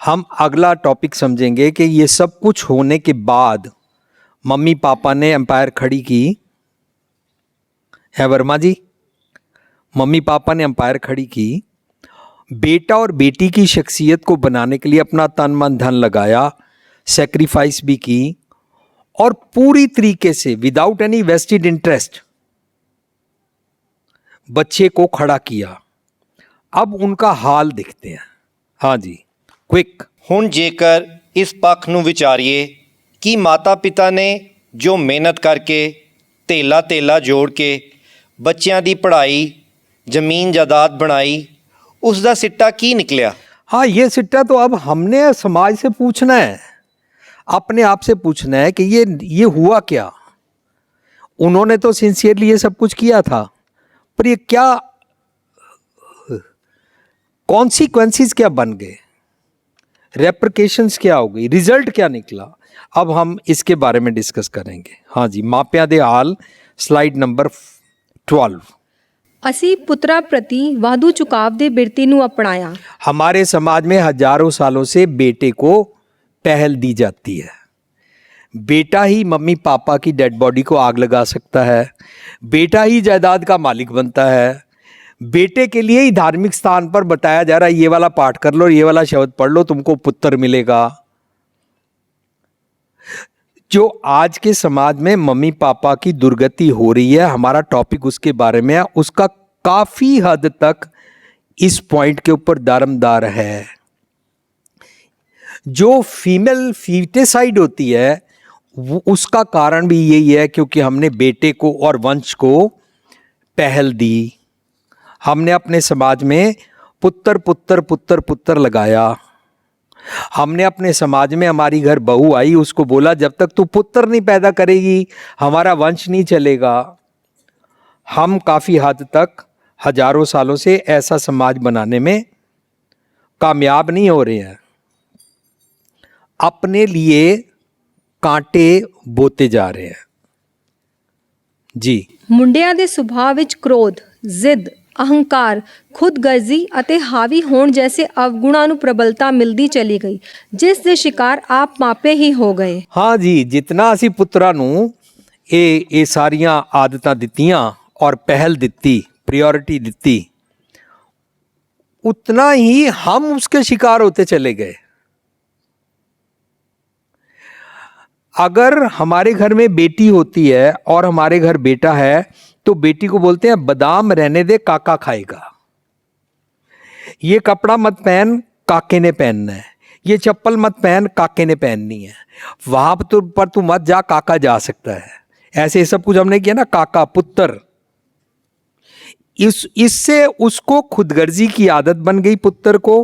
हम अगला टॉपिक समझेंगे कि ये सब कुछ होने के बाद मम्मी पापा ने एम्पायर खड़ी की है। वर्मा जी, मम्मी पापा ने एम्पायर खड़ी की, बेटा और बेटी की शख्सियत को बनाने के लिए अपना तन मन धन लगाया, सेक्रीफाइस भी की और पूरी तरीके से विदाउट एनी वेस्टेड इंटरेस्ट बच्चे को खड़ा किया। अब उनका हाल देखते हैं। हाँ जी, क्विक। ਹੁਣ ਜੇਕਰ ਇਸ ਪੱਖ ਨੂੰ ਵਿਚਾਰੀਏ ਕਿ ਮਾਤਾ ਪਿਤਾ ਨੇ ਜੋ ਮਿਹਨਤ ਕਰਕੇ ਧੇਲਾ ਜੋੜ ਕੇ ਬੱਚਿਆਂ ਦੀ ਪੜ੍ਹਾਈ ਜ਼ਮੀਨ ਜਾਇਦਾਦ ਬਣਾਈ, ਉਸ ਦਾ ਸਿੱਟਾ ਕੀ ਨਿਕਲਿਆ। हाँ, ये सिट्टा तो अब हमने समाज से पूछना है, अपने आप से पूछना है कि ये हुआ क्या। उन्होंने तो सिंसियरली ये सब कुछ किया था, पर ये क्या कॉन्सिक्वेंसेस क्या बन गए, रेप्रिकेशंस क्या हो गई, रिजल्ट क्या निकला। अब हम इसके बारे में डिस्कस करेंगे। हाँ जी, मापिया दे हाल, स्लाइड नंबर 12। ਅਸੀਂ ਪੁੱਤਰਾਂ ਪ੍ਰਤੀ ਵਾਧੂ ਝੁਕਾਵ ਦੇ ਬਿਰਤੀ ਨੂੰ ਅਪਣਾਇਆ। हमारे समाज में हजारों सालों से बेटे को पहल दी जाती है। बेटा ही मम्मी पापा की डेड बॉडी को आग लगा सकता है, बेटा ही जायदाद का मालिक बनता है। बेटे के लिए ही धार्मिक स्थान पर बताया जा रहा है, ये वाला पाठ कर लो, ये वाला शब्द पढ़ लो, तुमको पुत्र मिलेगा। जो आज के समाज में मम्मी पापा की दुर्गति हो रही है, हमारा टॉपिक उसके बारे में है। उसका काफी हद तक इस पॉइंट के ऊपर दारमदार है। जो फीमेल फीटेसाइड होती है उसका कारण भी यही है, क्योंकि हमने बेटे को और वंश को पहल दी। हमने अपने समाज में पुत्र पुत्र पुत्र पुत्र लगाया। हमने अपने समाज में, हमारी घर बहू आई, उसको बोला जब तक तू पुत्र नहीं पैदा करेगी हमारा वंश नहीं चलेगा। हम काफ़ी हद तक हजारों सालों से ऐसा समाज बनाने में कामयाब नहीं हो रहे हैं, अपने लिए कांटे बोते जा रहे हैं जी। ਮੁੰਡਿਆਂ ਦੇ ਸੁਭਾਅ ਵਿੱਚ ਕ੍ਰੋਧ, ਜ਼ਿੱਦ, ਅਹੰਕਾਰ, ਖੁਦਗਰਜ਼ੀ ਅਤੇ ਹਾਵੀ ਹੋਣ ਜੈਸੇ ਅਵਗੁਣਾਂ ਨੂੰ ਪ੍ਰਬਲਤਾ ਮਿਲਦੀ ਚਲੀ ਗਈ, ਜਿਸ ਦੇ ਸ਼ਿਕਾਰ ਆਪ ਮਾਪੇ ਹੀ ਹੋ ਗਏ। हाँ जी, जितना ਅਸੀਂ ਪੁੱਤਰਾਂ ਨੂੰ ਇਹ ਸਾਰੀਆਂ ਆਦਤਾਂ ਦਿੱਤੀਆਂ और पहल ਦਿੱਤੀ, प्रायोरिटी ਦਿੱਤੀ, उतना ही हम उसके शिकार होते चले गए। अगर हमारे घर में बेटी होती है और हमारे घर बेटा है तो बेटी को बोलते हैं बादाम रहने दे, काका खाएगा। ये कपड़ा मत पहन, काके ने पहनना है। ये चप्पल मत पहन, काके ने पहननी है। वहां पर तू मत जा, काका जा सकता है। ऐसे सब कुछ हमने किया ना, काका पुत्र। इससे उसको खुदगर्जी की आदत बन गई पुत्र को,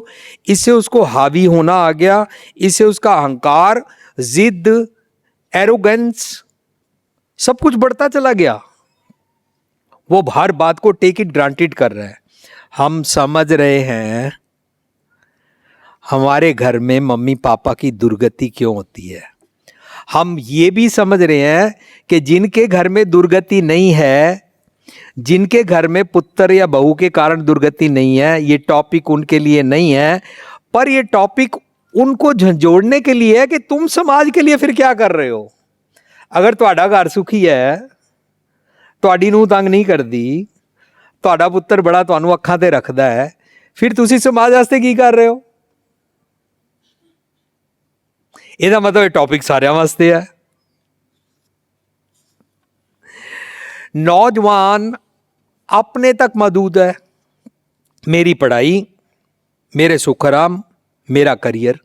इससे उसको हावी होना आ गया, इससे उसका अहंकार, जिद, एरोगेंस सब कुछ बढ़ता चला गया। वो हर बात को टेक इट ग्रांटेड कर रहा है। हम समझ रहे हैं हमारे घर में मम्मी पापा की दुर्गति क्यों होती है। हम ये भी समझ रहे हैं कि जिनके घर में दुर्गति नहीं है, जिनके घर में पुत्र या बहू के कारण दुर्गति नहीं है, ये टॉपिक उनके लिए नहीं है, पर ये टॉपिक उनको झंझोड़ने के लिए है कि तुम समाज के लिए फिर क्या कर रहे हो। अगर तुहाडा घर सुखी है, तुहाडी नूं तंग नहीं करदी, तुहाडा पुत्र बड़ा तुहानू अखां ते रखदा है, फिर तुसी समाज वास्ते की कर रहे हो। ਇਹਦਾ मतलब ये टॉपिक सारिਆਂ वास्ते है। नौजवान अपने तक महदूद है, मेरी पढ़ाई, मेरे सुख आराम, मेरा करियर,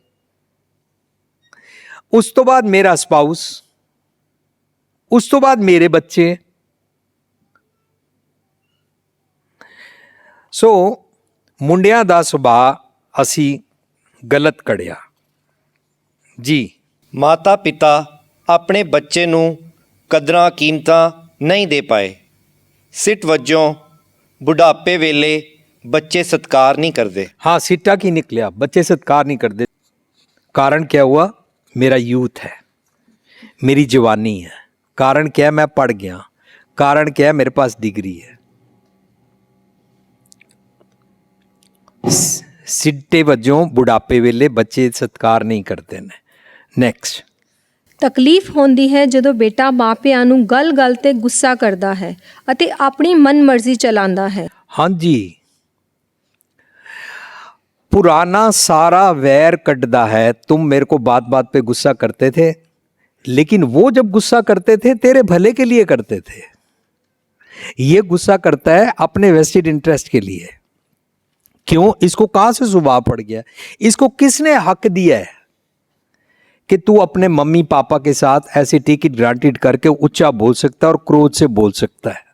उस तो बाद मेरा स्पाउस, उस तो बाद मेरे बच्चे। सो मुंडियां दा सुभाਅ असी गलत कढ़िया जी। ਮਾਤਾ ਪਿਤਾ ਆਪਣੇ ਬੱਚੇ ਨੂੰ ਕਦਰਾਂ ਕੀਮਤਾਂ ਨਹੀਂ ਦੇ ਪਾਏ। ਸਿੱਟ ਵਜੋਂ बुढ़ापे वेले बच्चे सत्कार नहीं करते। हाँ, सिट्टा की निकलिया, बच्चे सत्कार नहीं करते। कारण क्या हुआ? मेरा यूथ है, मेरी जवानी है। कारण क्या है? मैं पढ़ गया। कारण क्या है? मेरे पास डिग्री है। ਸਿੱਟੇ ਵਜੋਂ ਬੁਢਾਪੇ ਵੇਲੇ ਬੱਚੇ ਸਤਿਕਾਰ ਨਹੀਂ ਕਰਦੇ ਨੇ। ਨੈਕਸਟ, ਤਕਲੀਫ ਹੁੰਦੀ ਹੈ ਜਦੋਂ ਬੇਟਾ ਮਾਪਿਆਂ ਨੂੰ ਗੱਲ-ਗੱਲ ਤੇ ਗੁੱਸਾ ਕਰਦਾ ਹੈ ਅਤੇ ਆਪਣੀ ਮਨਮਰਜ਼ੀ ਚਲਾਉਂਦਾ ਹੈ। ਹਾਂਜੀ, पुराना सारा वैर कटदा है। तुम मेरे को बात बात पे गुस्सा करते थे, लेकिन वो जब गुस्सा करते थे तेरे भले के लिए करते थे। ये गुस्सा करता है अपने वेस्टेड इंटरेस्ट के लिए। क्यों? इसको कहां से स्वभाव पड़ गया? इसको किसने हक दिया है कि तू अपने मम्मी पापा के साथ ऐसे टिकट ग्रांटेड करके ऊंचा बोल सकता है और क्रोध से बोल सकता है?